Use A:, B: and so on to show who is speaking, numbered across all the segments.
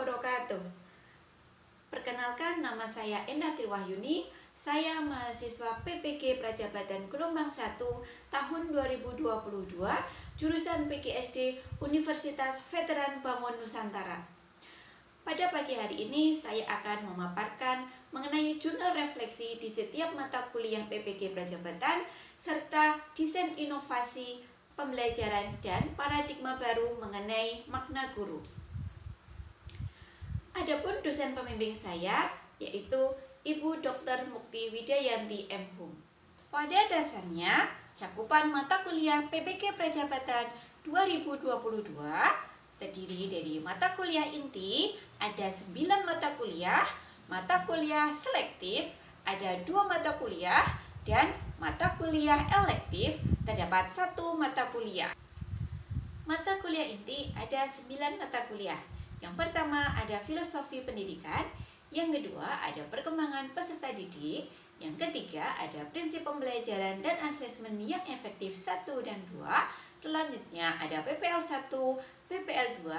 A: wabarakatuh. Perkenalkan, nama saya Endah Triwahyuni. Saya mahasiswa PPG Prajabatan Gelombang 1 tahun 2022, jurusan PGSD Universitas Veteran Bangun Nusantara. Pada pagi hari ini saya akan memaparkan mengenai jurnal refleksi di setiap mata kuliah PPG Prajabatan serta desain inovasi pembelajaran dan paradigma baru mengenai makna guru. Adapun dosen pembimbing saya yaitu Ibu Dr. Mukti Widayanti M.Hum. Pada dasarnya, cakupan mata kuliah PPG Prajabatan 2022 terdiri dari mata kuliah inti, ada 9 mata kuliah selektif, ada 2 mata kuliah, dan mata kuliah elektif, terdapat 1 mata kuliah. Mata kuliah inti ada 9 mata kuliah. Yang pertama ada filosofi pendidikan, yang kedua ada perkembangan peserta didik, yang ketiga ada prinsip pembelajaran dan asesmen yang efektif 1 dan 2, selanjutnya ada PPL 1, PPL 2,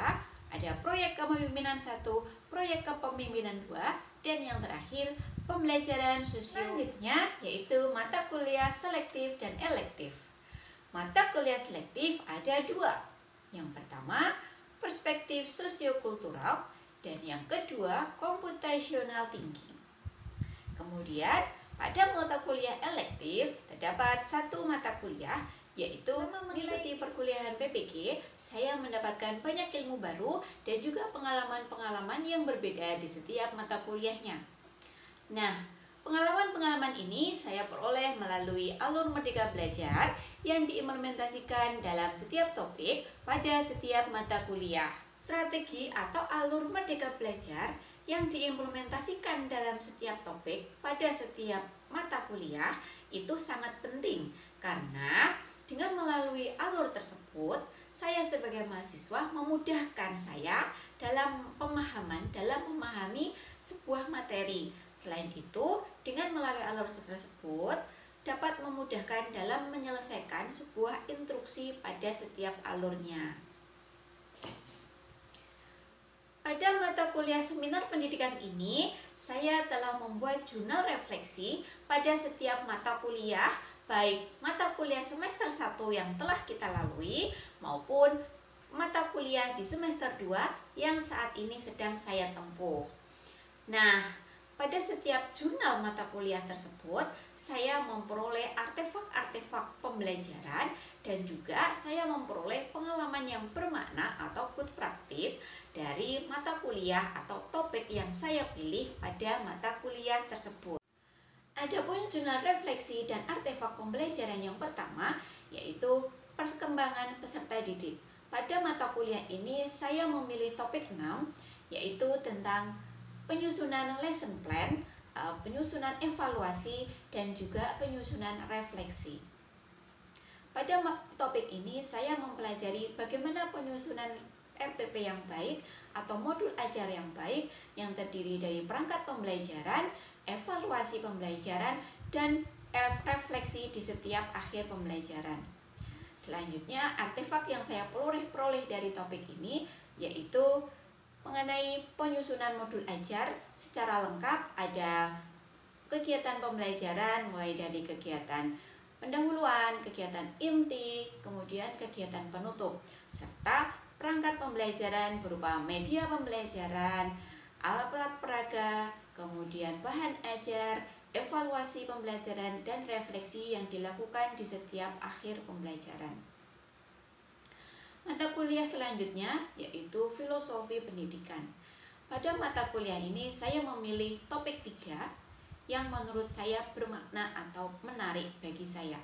A: ada proyek kepemimpinan 1, proyek kepemimpinan 2, dan yang terakhir pembelajaran sosial. Selanjutnya yaitu mata kuliah selektif dan elektif. Mata kuliah selektif ada 2. Yang pertama perspektif sosiokultural dan yang kedua komputasional tinggi. Kemudian pada mata kuliah elektif terdapat 1 mata kuliah yaitu mengikuti perkuliahan PPG. Saya mendapatkan banyak ilmu baru dan juga pengalaman-pengalaman yang berbeda di setiap mata kuliahnya. Nah, pengalaman-pengalaman ini saya peroleh melalui alur Merdeka Belajar yang diimplementasikan dalam setiap topik pada setiap mata kuliah. Strategi atau alur Merdeka Belajar yang diimplementasikan dalam setiap topik pada setiap mata kuliah itu sangat penting karena dengan melalui alur tersebut saya sebagai mahasiswa memudahkan saya dalam memahami sebuah materi. Selain itu, dengan melalui alur tersebut dapat memudahkan dalam menyelesaikan sebuah instruksi pada setiap alurnya. Pada mata kuliah seminar pendidikan ini, saya telah membuat jurnal refleksi pada setiap mata kuliah, baik mata kuliah semester 1 yang telah kita lalui maupun mata kuliah di semester 2 yang saat ini sedang saya tempuh. Nah, pada setiap jurnal mata kuliah tersebut, saya memperoleh artefak-artefak pembelajaran dan juga saya memperoleh pengalaman yang bermakna atau good practice dari mata kuliah atau topik yang saya pilih pada mata kuliah tersebut. Adapun jurnal refleksi dan artefak pembelajaran yang pertama yaitu perkembangan peserta didik. Pada mata kuliah ini saya memilih topik 6 yaitu tentang penyusunan lesson plan, penyusunan evaluasi, dan juga penyusunan refleksi. Pada topik ini saya mempelajari bagaimana penyusunan RPP yang baik atau modul ajar yang baik yang terdiri dari perangkat pembelajaran, evaluasi pembelajaran, dan refleksi di setiap akhir pembelajaran. Selanjutnya, artefak yang saya peroleh dari topik ini yaitu mengenai penyusunan modul ajar secara lengkap. Ada kegiatan pembelajaran mulai dari kegiatan pendahuluan, kegiatan inti, kemudian kegiatan penutup, serta perangkat pembelajaran berupa media pembelajaran, alat-alat peraga, kemudian bahan ajar, evaluasi pembelajaran, dan refleksi yang dilakukan di setiap akhir pembelajaran. Mata kuliah selanjutnya yaitu filosofi pendidikan. Pada mata kuliah ini saya memilih topik 3 yang menurut saya bermakna atau menarik bagi saya.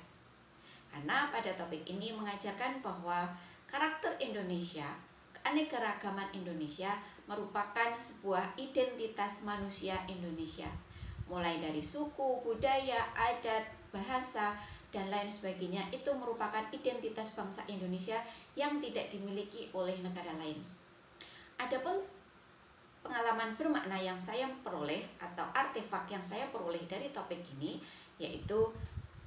A: Karena pada topik ini mengajarkan bahwa karakter Indonesia, keanekaragaman Indonesia merupakan sebuah identitas manusia Indonesia. Mulai dari suku, budaya, adat, bahasa, dan lain sebagainya itu merupakan identitas bangsa Indonesia yang tidak dimiliki oleh negara lain. Adapun pengalaman bermakna yang saya peroleh atau artefak yang saya peroleh dari topik ini yaitu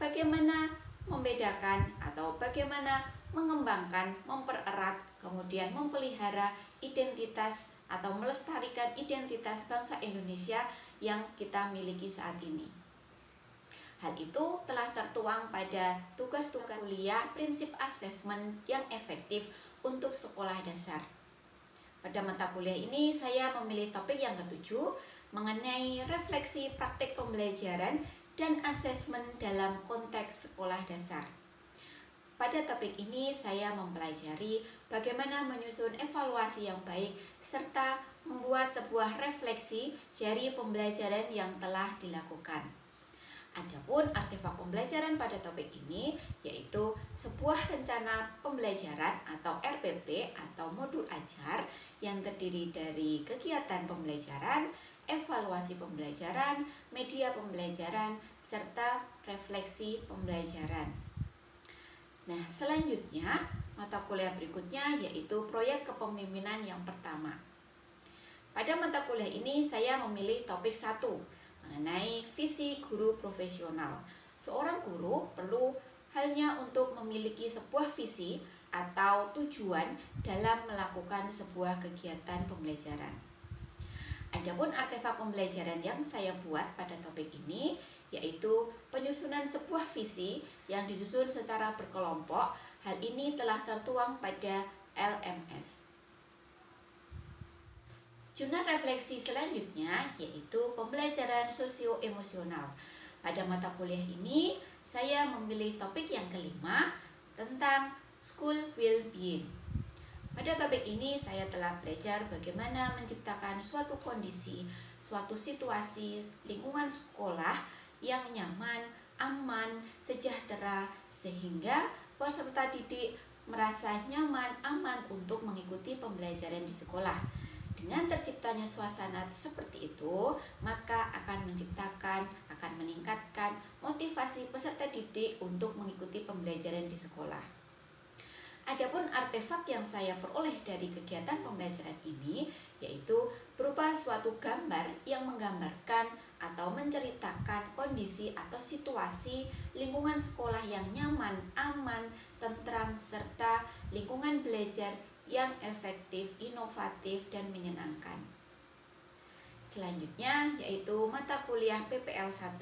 A: bagaimana membedakan atau bagaimana mengembangkan, mempererat, kemudian memelihara identitas atau melestarikan identitas bangsa Indonesia yang kita miliki saat ini. Hal itu telah tertuang pada tugas-tugas kuliah prinsip asesmen yang efektif untuk sekolah dasar. Pada mata kuliah ini saya memilih topik yang ketujuh mengenai refleksi praktik pembelajaran dan asesmen dalam konteks sekolah dasar. Pada topik ini saya mempelajari bagaimana menyusun evaluasi yang baik serta membuat sebuah refleksi dari pembelajaran yang telah dilakukan. Adapun artefak pembelajaran pada topik ini yaitu sebuah rencana pembelajaran atau RPP atau modul ajar yang terdiri dari kegiatan pembelajaran, evaluasi pembelajaran, media pembelajaran, serta refleksi pembelajaran. Nah, selanjutnya mata kuliah berikutnya yaitu proyek kepemimpinan yang pertama. Pada mata kuliah ini saya memilih topik 1 mengenai visi guru profesional. Seorang guru perlu halnya untuk memiliki sebuah visi atau tujuan dalam melakukan sebuah kegiatan pembelajaran. Adapun artefak pembelajaran yang saya buat pada topik ini yaitu penyusunan sebuah visi yang disusun secara berkelompok. Hal ini telah tertuang pada LMS. Jurnal refleksi selanjutnya yaitu pembelajaran sosio-emosional. Pada mata kuliah ini saya memilih topik yang kelima tentang school well-being. Pada topik ini saya telah belajar bagaimana menciptakan suatu kondisi, suatu situasi lingkungan sekolah yang nyaman, aman, sejahtera sehingga peserta didik merasa nyaman, aman untuk mengikuti pembelajaran di sekolah. Dengan terciptanya suasana seperti itu, maka akan meningkatkan motivasi peserta didik untuk mengikuti pembelajaran di sekolah. Adapun artefak yang saya peroleh dari kegiatan pembelajaran ini yaitu berupa suatu gambar yang menggambarkan atau menceritakan kondisi atau situasi lingkungan sekolah yang nyaman, aman, tentram, serta lingkungan belajar yang efektif, inovatif, dan menyenangkan. Selanjutnya yaitu mata kuliah PPL 1.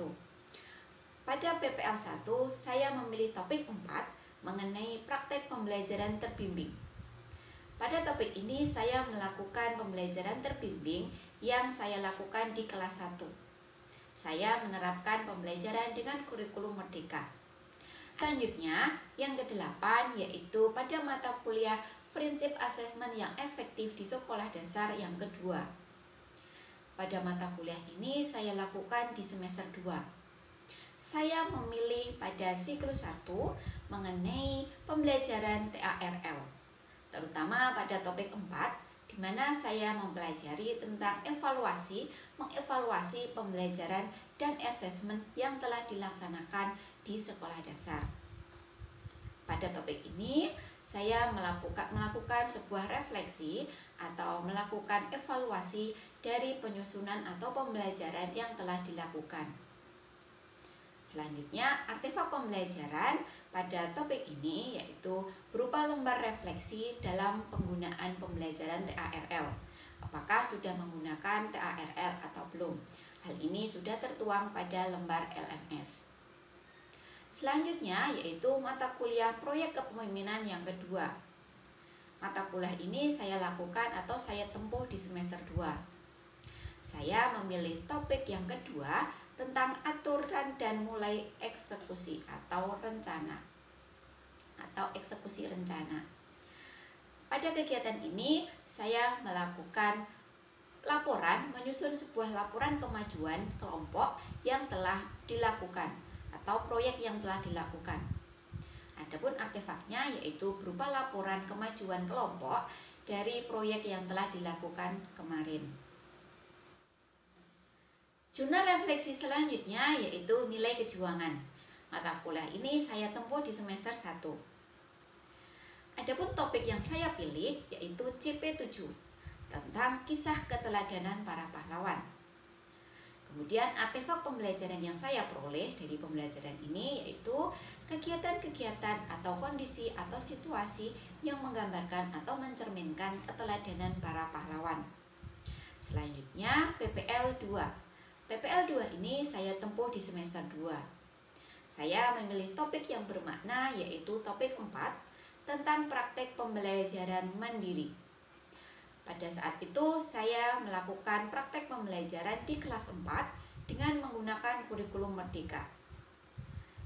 A: Pada PPL 1 saya memilih topik 4 mengenai praktek pembelajaran terbimbing. Pada topik ini saya melakukan pembelajaran terbimbing yang saya lakukan di kelas 1. Saya menerapkan pembelajaran dengan kurikulum merdeka. Selanjutnya, yang ke-8 yaitu pada mata kuliah prinsip asesmen yang efektif di sekolah dasar yang kedua. Pada mata kuliah ini saya lakukan di semester 2. Saya memilih pada siklus 1 mengenai pembelajaran TARL, terutama pada topik 4, di mana saya mempelajari tentang mengevaluasi pembelajaran dan asesmen yang telah dilaksanakan di sekolah dasar. Pada topik ini, saya melakukan sebuah refleksi atau melakukan evaluasi dari penyusunan atau pembelajaran yang telah dilakukan. Selanjutnya, artefak pembelajaran pada topik ini yaitu berupa lembar refleksi dalam penggunaan pembelajaran TARL. Apakah sudah menggunakan TARL atau belum? Hal ini sudah tertuang pada lembar LMS. Selanjutnya yaitu mata kuliah proyek kepemimpinan yang kedua. Mata kuliah ini saya lakukan atau saya tempuh di semester 2. Saya memilih topik yang kedua tentang aturan dan mulai eksekusi atau eksekusi rencana. Pada kegiatan ini saya melakukan laporan, menyusun sebuah laporan kemajuan kelompok yang telah dilakukan atau proyek yang telah dilakukan. Adapun artefaknya yaitu berupa laporan kemajuan kelompok dari proyek yang telah dilakukan kemarin. Jurnal refleksi selanjutnya yaitu nilai kejuangan. Mata kuliah ini saya tempuh di semester 1. Adapun topik yang saya pilih yaitu CP7 tentang kisah keteladanan para pahlawan. Kemudian artefak pembelajaran yang saya peroleh dari pembelajaran ini yaitu kegiatan-kegiatan atau kondisi atau situasi yang menggambarkan atau mencerminkan keteladanan para pahlawan. PPL 2. PPL 2 ini saya tempuh di semester 2. Saya memilih topik yang bermakna yaitu topik 4 tentang praktek pembelajaran mandiri. Pada saat itu saya melakukan praktek pembelajaran di kelas 4 dengan menggunakan kurikulum Merdeka.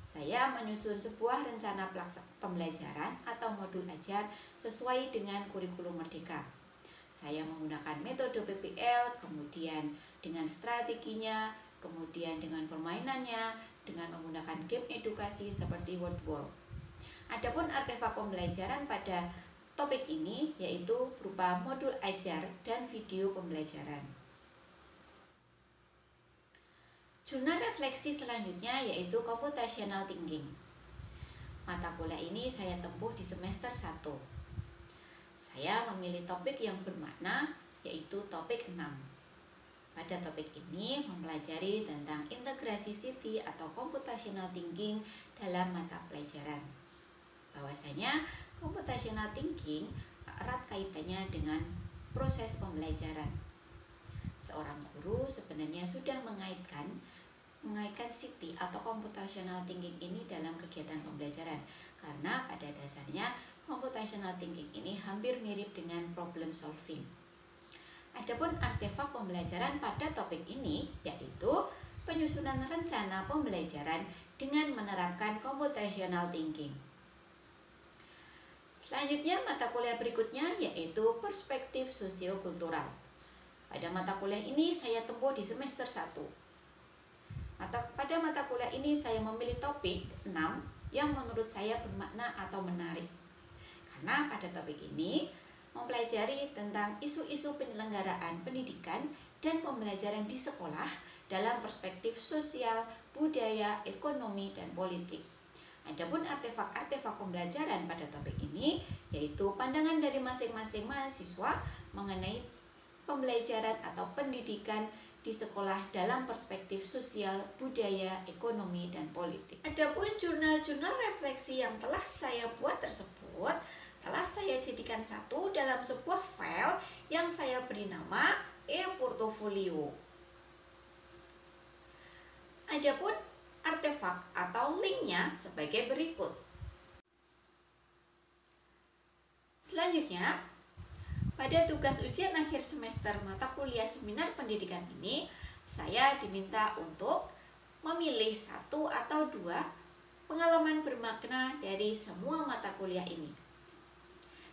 A: Saya menyusun sebuah rencana pembelajaran atau modul ajar sesuai dengan kurikulum Merdeka. Saya menggunakan metode PPL, kemudian dengan strateginya, kemudian dengan permainannya, dengan menggunakan game edukasi seperti word wall. Adapun artefak pembelajaran pada topik ini yaitu berupa modul ajar dan video pembelajaran. Jurnal refleksi selanjutnya yaitu computational thinking. Mata kuliah ini saya tempuh di semester 1. Saya memilih topik yang bermakna yaitu topik 6. Pada topik ini mempelajari tentang integrasi CT atau computational thinking dalam mata pelajaran. Bahwasanya computational thinking erat kaitannya dengan proses pembelajaran. Seorang guru sebenarnya sudah mengaitkan CT atau computational thinking ini dalam kegiatan pembelajaran, karena pada dasarnya computational thinking ini hampir mirip dengan problem solving. Adapun artefak pembelajaran pada topik ini yaitu penyusunan rencana pembelajaran dengan menerapkan computational thinking. Selanjutnya mata kuliah berikutnya yaitu perspektif sosiokultural. Pada mata kuliah ini saya tempuh di semester 1. Pada mata kuliah ini saya memilih topik 6 yang menurut saya bermakna atau menarik. Karena pada topik ini mempelajari tentang isu-isu penyelenggaraan pendidikan dan pembelajaran di sekolah dalam perspektif sosial, budaya, ekonomi, dan politik. Adapun artefak-artefak pembelajaran pada topik ini yaitu pandangan dari masing-masing mahasiswa mengenai pembelajaran atau pendidikan di sekolah dalam perspektif sosial, budaya, ekonomi, dan politik. Adapun jurnal-jurnal refleksi yang telah saya buat tersebut telah saya jadikan satu dalam sebuah file yang saya beri nama e-portfolio. Adapun artefak atau linknya sebagai berikut. Selanjutnya, pada tugas ujian akhir semester mata kuliah seminar pendidikan ini, saya diminta untuk memilih 1 atau 2 pengalaman bermakna dari semua mata kuliah ini.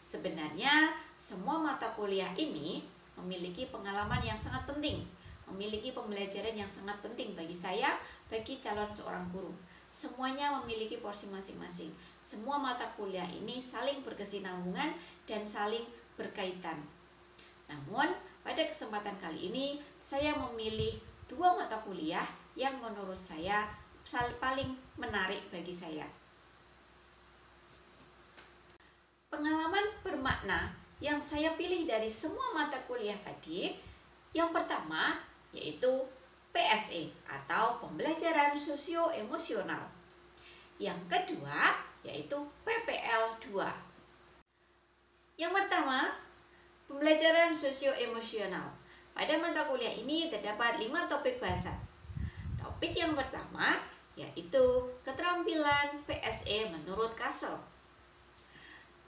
A: Sebenarnya, semua mata kuliah ini memiliki pengalaman yang sangat penting, memiliki pembelajaran yang sangat penting bagi saya, bagi calon seorang guru. Semuanya memiliki porsi masing-masing. Semua mata kuliah ini saling berkesinambungan dan saling berkaitan. Namun, pada kesempatan kali ini saya memilih 2 mata kuliah yang menurut saya paling menarik bagi saya. Pengalaman bermakna yang saya pilih dari semua mata kuliah tadi, yang pertama yaitu PSE atau pembelajaran sosio-emosional. Yang kedua yaitu PPL 2. Yang pertama, pembelajaran sosio-emosional. Pada mata kuliah ini terdapat 5 topik bahasa. Topik yang pertama yaitu keterampilan PSE menurut Kasel.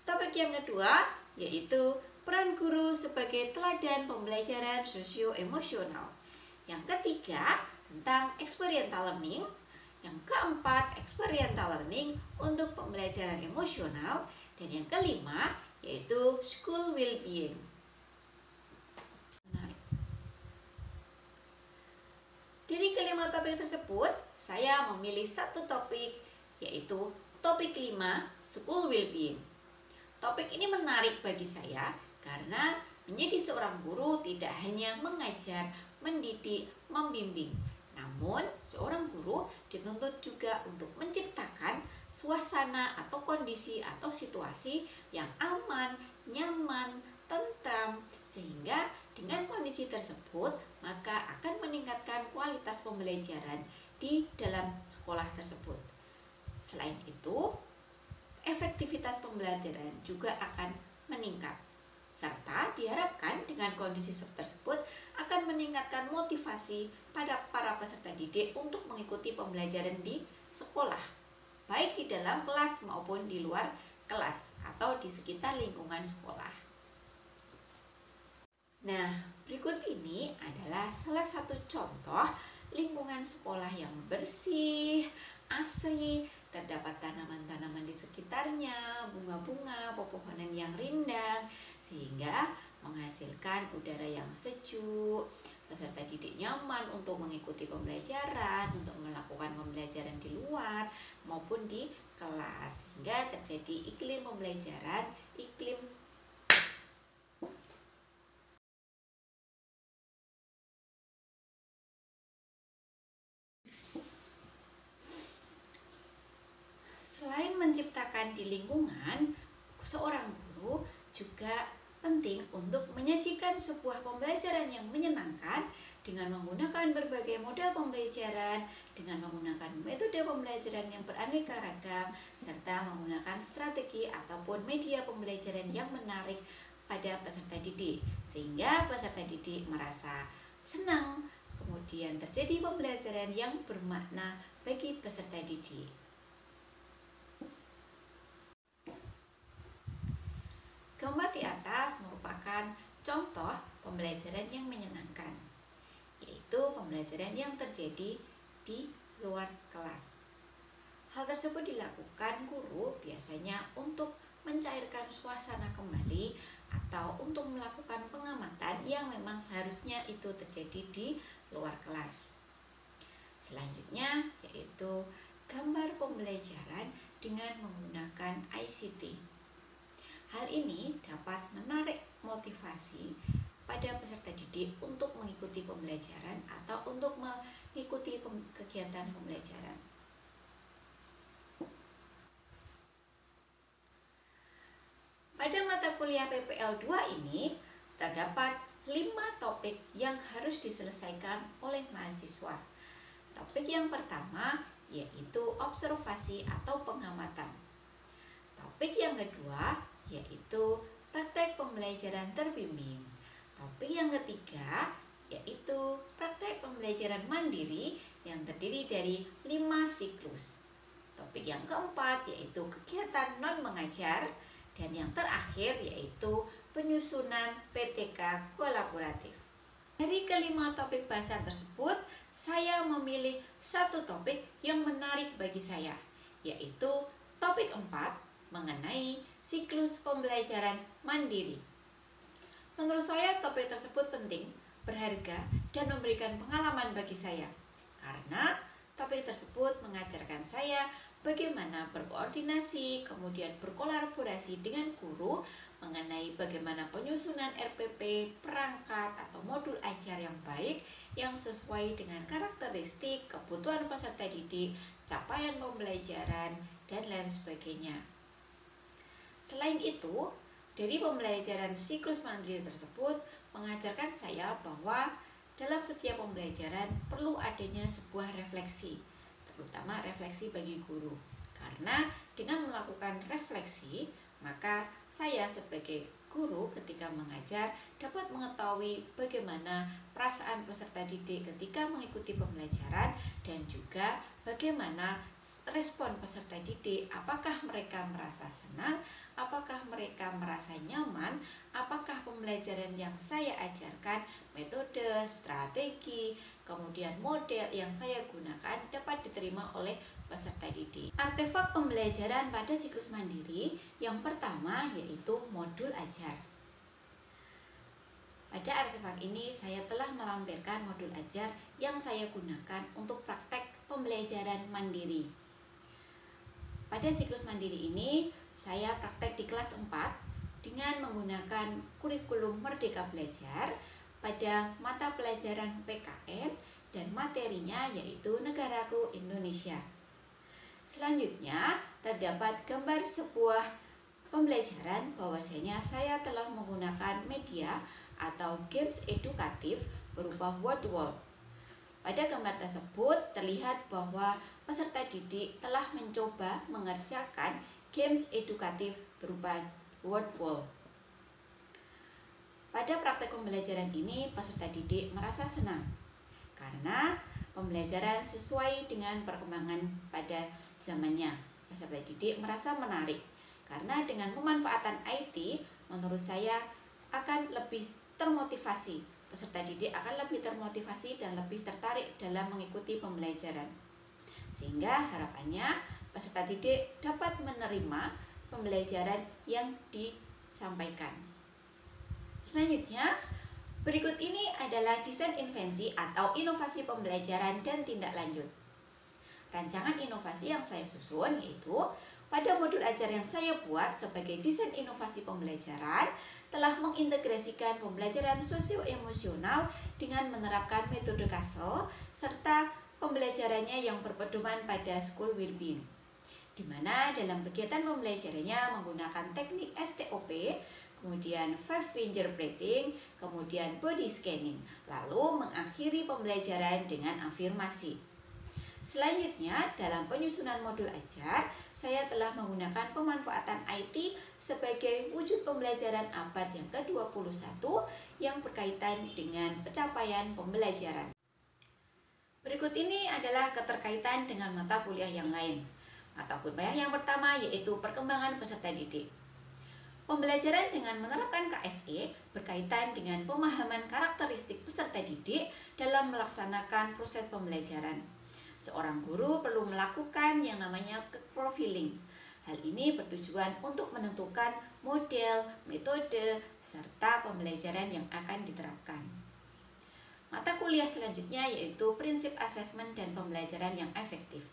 A: Topik yang kedua yaitu peran guru sebagai teladan pembelajaran sosio-emosional. Yang ketiga tentang experiential learning. Yang keempat experiential learning untuk pembelajaran emosional. Dan yang kelima yaitu school well-being. Dari kelima topik tersebut, saya memilih 1 topik, yaitu topik 5, school well-being. Topik ini menarik bagi saya karena menjadi seorang guru tidak hanya mengajar, mendidik, membimbing. Namun, seorang guru dituntut juga untuk menciptakan suasana atau kondisi atau situasi yang aman, nyaman, tentram, sehingga dengan kondisi tersebut maka akan meningkatkan kualitas pembelajaran di dalam sekolah tersebut. Selain itu, efektivitas pembelajaran juga akan meningkat, serta diharapkan dengan kondisi tersebut akan akan meningkatkan motivasi pada para peserta didik untuk mengikuti pembelajaran di sekolah, baik di dalam kelas maupun di luar kelas atau di sekitar lingkungan sekolah. Nah, berikut ini adalah salah satu contoh lingkungan sekolah yang bersih, asri, terdapat tanaman-tanaman di sekitarnya, bunga-bunga, pepohonan yang rindang, sehingga menghasilkan udara yang sejuk. Peserta didik nyaman untuk mengikuti pembelajaran, untuk melakukan pembelajaran di luar maupun di kelas, sehingga terjadi iklim pembelajaran, iklim Selain menciptakan di lingkungan, seorang guru juga penting untuk menyajikan sebuah pembelajaran yang menyenangkan dengan menggunakan berbagai model pembelajaran, dengan menggunakan metode pembelajaran yang beraneka ragam, serta menggunakan strategi ataupun media pembelajaran yang menarik pada peserta didik, sehingga peserta didik merasa senang, kemudian terjadi pembelajaran yang bermakna bagi peserta didik. Gambar di atas merupakan contoh pembelajaran yang menyenangkan, yaitu pembelajaran yang terjadi di luar kelas. Hal tersebut dilakukan guru biasanya untuk mencairkan suasana kembali atau untuk melakukan pengamatan yang memang seharusnya itu terjadi di luar kelas. Selanjutnya yaitu gambar pembelajaran dengan menggunakan ICT. Hal ini dapat menarik motivasi pada peserta didik untuk mengikuti pembelajaran atau untuk mengikuti kegiatan pembelajaran. Pada mata kuliah PPL 2 ini terdapat 5 topik yang harus diselesaikan oleh mahasiswa. Topik yang pertama yaitu observasi atau pengamatan. Topik yang kedua yaitu praktek pembelajaran terbimbing. Topik yang ketiga yaitu praktek pembelajaran mandiri yang terdiri dari 5 siklus. Topik yang keempat yaitu kegiatan non-mengajar, dan yang terakhir yaitu penyusunan PTK kolaboratif. Dari kelima topik bahasan tersebut, saya memilih satu topik yang menarik bagi saya, yaitu topik 4 mengenai siklus pembelajaran mandiri. Menurut saya topik tersebut penting, berharga, dan memberikan pengalaman bagi saya, karena topik tersebut mengajarkan saya bagaimana berkoordinasi, kemudian berkolaborasi dengan guru mengenai bagaimana penyusunan RPP, perangkat atau modul ajar yang baik yang sesuai dengan karakteristik, kebutuhan peserta didik, capaian pembelajaran, dan lain sebagainya. Selain itu, dari pembelajaran siklus mandiri tersebut mengajarkan saya bahwa dalam setiap pembelajaran perlu adanya sebuah refleksi, terutama refleksi bagi guru. Karena dengan melakukan refleksi, maka saya sebagai guru ketika mengajar dapat mengetahui bagaimana perasaan peserta didik ketika mengikuti pembelajaran, dan juga bagaimana respon peserta didik, apakah mereka merasa senang, apakah mereka merasa nyaman, apakah pembelajaran yang saya ajarkan, metode, strategi, kemudian model yang saya gunakan dapat diterima oleh peserta didik. Artefak pembelajaran pada siklus mandiri yang pertama yaitu modul ajar. Pada artefak ini saya telah melampirkan modul ajar yang saya gunakan untuk praktek pembelajaran mandiri. Pada siklus mandiri ini saya praktek di kelas 4 dengan menggunakan kurikulum Merdeka Belajar pada mata pelajaran PKN dan materinya yaitu Negaraku Indonesia. Selanjutnya terdapat gambar sebuah pembelajaran bahwasanya saya telah menggunakan media atau games edukatif berupa word wall. Pada gambar tersebut terlihat bahwa peserta didik telah mencoba mengerjakan games edukatif berupa word wall. Pada praktek pembelajaran ini, peserta didik merasa senang karena pembelajaran sesuai dengan perkembangan pada zamannya. Peserta didik merasa menarik karena dengan pemanfaatan IT, menurut saya akan lebih termotivasi. Peserta didik akan lebih termotivasi dan lebih tertarik dalam mengikuti pembelajaran. Sehingga harapannya peserta didik dapat menerima pembelajaran yang disampaikan. Selanjutnya, berikut ini adalah desain invensi atau inovasi pembelajaran dan tindak lanjut. Rancangan inovasi yang saya susun yaitu pada modul ajar yang saya buat sebagai desain inovasi pembelajaran telah mengintegrasikan pembelajaran sosio-emosional dengan menerapkan metode Castle serta pembelajarannya yang berpedoman pada school well-being, di mana dalam kegiatan pembelajarannya menggunakan teknik STOP, kemudian five finger breathing, kemudian body scanning, lalu mengakhiri pembelajaran dengan afirmasi. Selanjutnya, dalam penyusunan modul ajar, saya telah menggunakan pemanfaatan IT sebagai wujud pembelajaran abad yang ke-21 yang berkaitan dengan pencapaian pembelajaran. Berikut ini adalah keterkaitan dengan mata kuliah yang lain. Mata kuliah yang pertama yaitu perkembangan peserta didik. Pembelajaran dengan menerapkan KSE berkaitan dengan pemahaman karakteristik peserta didik dalam melaksanakan proses pembelajaran. Seorang guru perlu melakukan yang namanya profiling. Hal ini bertujuan untuk menentukan model, metode, serta pembelajaran yang akan diterapkan. Mata kuliah selanjutnya yaitu prinsip asesmen dan pembelajaran yang efektif.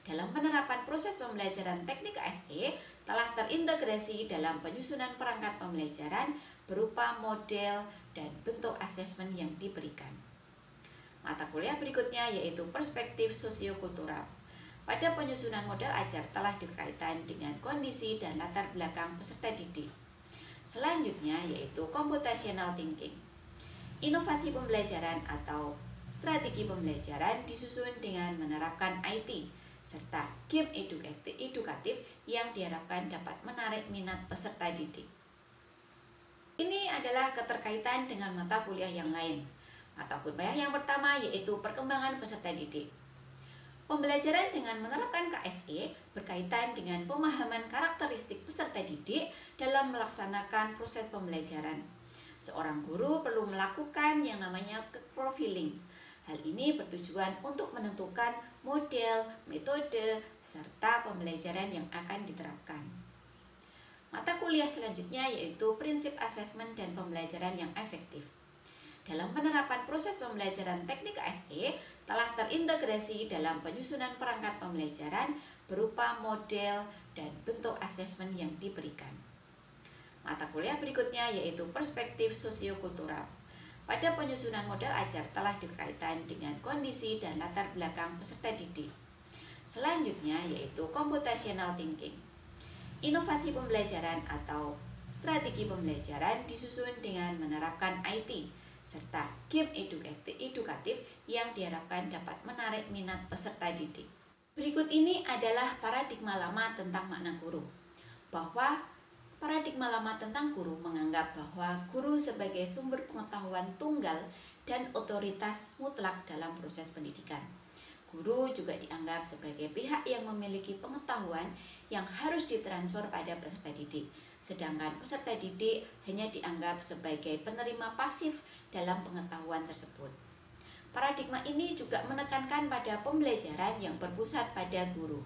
A: Dalam penerapan proses pembelajaran teknik KSE telah terintegrasi dalam penyusunan perangkat pembelajaran berupa model dan bentuk asesmen yang diberikan. Mata kuliah berikutnya yaitu perspektif sosiokultural. Pada penyusunan model ajar telah dikaitkan dengan kondisi dan latar belakang peserta didik. Selanjutnya yaitu computational thinking. Inovasi pembelajaran atau strategi pembelajaran disusun dengan menerapkan IT serta game edukatif yang diharapkan dapat menarik minat peserta didik. Ini adalah keterkaitan dengan mata kuliah yang lain. Mata kuliah yang pertama yaitu perkembangan peserta didik. Pembelajaran dengan menerapkan KSE berkaitan dengan pemahaman karakteristik peserta didik dalam melaksanakan proses pembelajaran. Seorang guru perlu melakukan yang namanya profiling. Hal ini bertujuan untuk menentukan model, metode, serta pembelajaran yang akan diterapkan. Mata kuliah selanjutnya yaitu prinsip asesmen dan pembelajaran yang efektif. Dalam penerapan proses pembelajaran teknik KSE telah terintegrasi dalam penyusunan perangkat pembelajaran berupa model dan bentuk asesmen yang diberikan. Mata kuliah berikutnya yaitu perspektif sosiokultural. Pada penyusunan model ajar telah dikaitkan dengan kondisi dan latar belakang peserta didik. Selanjutnya yaitu computational thinking. Inovasi pembelajaran atau strategi pembelajaran disusun dengan menerapkan IT serta game edukatif yang diharapkan dapat menarik minat peserta didik. Berikut ini adalah paradigma lama tentang makna guru. Bahwa paradigma lama tentang guru menganggap bahwa guru sebagai sumber pengetahuan tunggal dan otoritas mutlak dalam proses pendidikan. Guru juga dianggap sebagai pihak yang memiliki pengetahuan yang harus ditransfer pada peserta didik. Sedangkan peserta didik hanya dianggap sebagai penerima pasif dalam pengetahuan tersebut. Paradigma ini juga menekankan pada pembelajaran yang berpusat pada guru.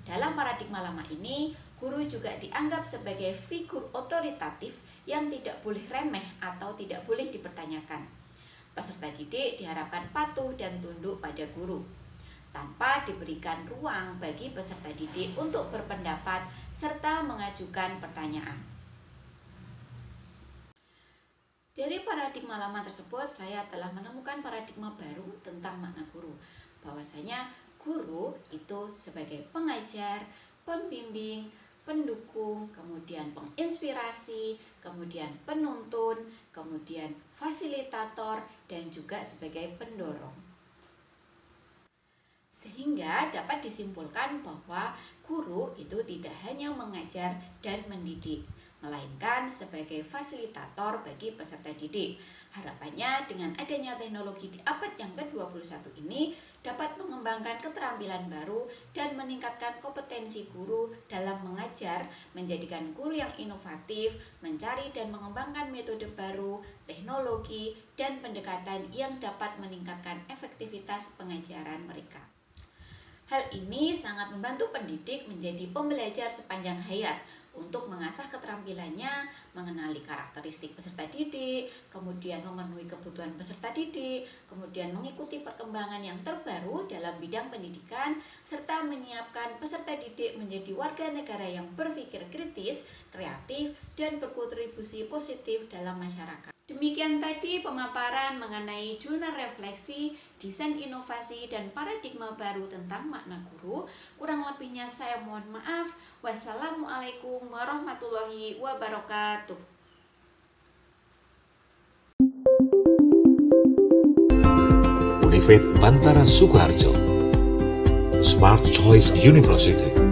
A: Dalam paradigma lama ini, guru juga dianggap sebagai figur otoritatif yang tidak boleh remeh atau tidak boleh dipertanyakan. Peserta didik diharapkan patuh dan tunduk pada guru, tanpa diberikan ruang bagi peserta didik untuk berpendapat serta mengajukan pertanyaan. Dari paradigma lama tersebut, saya telah menemukan paradigma baru tentang makna guru. Bahwasanya guru itu sebagai pengajar, pembimbing, pendukung, kemudian penginspirasi, kemudian penuntun, kemudian fasilitator, dan juga sebagai pendorong. Sehingga dapat disimpulkan bahwa guru itu tidak hanya mengajar dan mendidik, melainkan sebagai fasilitator bagi peserta didik. Harapannya dengan adanya teknologi di abad yang ke-21 ini dapat mengembangkan keterampilan baru dan meningkatkan kompetensi guru dalam mengajar, menjadikan guru yang inovatif, mencari dan mengembangkan metode baru, teknologi, dan pendekatan yang dapat meningkatkan efektivitas pengajaran mereka. Hal ini sangat membantu pendidik menjadi pembelajar sepanjang hayat untuk mengasah keterampilannya, mengenali karakteristik peserta didik, kemudian memenuhi kebutuhan peserta didik, kemudian mengikuti perkembangan yang terbaru dalam bidang pendidikan, serta menyiapkan peserta didik menjadi warga negara yang berpikir kritis, kreatif, dan berkontribusi positif dalam masyarakat. Demikian tadi pemaparan mengenai jurnal refleksi, desain inovasi, dan paradigma baru tentang makna guru. Kurang lebihnya saya mohon maaf. Wassalamualaikum warahmatullahi wabarakatuh.
B: Univet Bantara Sukoharjo, Smart Choice University.